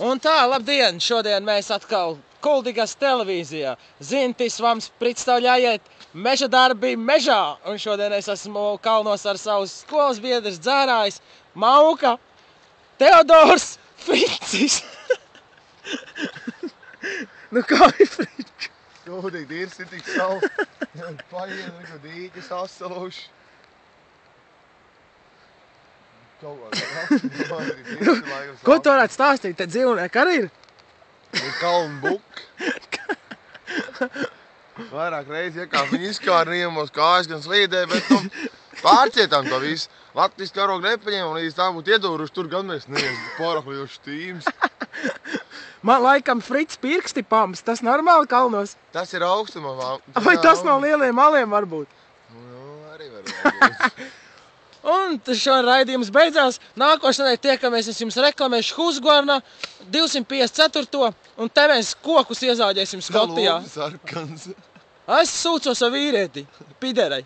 Un tā, labdien! Šodien mēs atkal Kuldīgas televīzijā. Zintis vams представляет meža darbi mežā. Un šodien es esmu kalnos ar savus skolas biedrs dzērājs Mauka Teodors Fricis. Nu kā ir Friču? Skūdīgi, dīrs ir tik savu. Paienu, neko dīķis asalūši. Ko tu varētu stāstīt? Te dzīvnieki arī ir? Ir kalnu buki. Vairāk reizi iekāp viņi izkāra riemos kājas gan slīdē, bet pārcietām to visu. Latvijas karogu nepaņem un līdz tā būtu iedūruši, tur gan mēs neesam pāraklījuši tīms. Man laikam Frits pirksti pams, tas normāli kalnos? Tas ir augstumā. Vai tas no lieliem maliem varbūt? Nu, arī varbūt. Un šodien raidījums beidzās. Nākošanai tiekamies, es jums reklamēšu Husqvarna 254. Un te mēs kokus iezāģēsim Skotijā. Sarkans. Es sūcos ar vīrieti, piderei.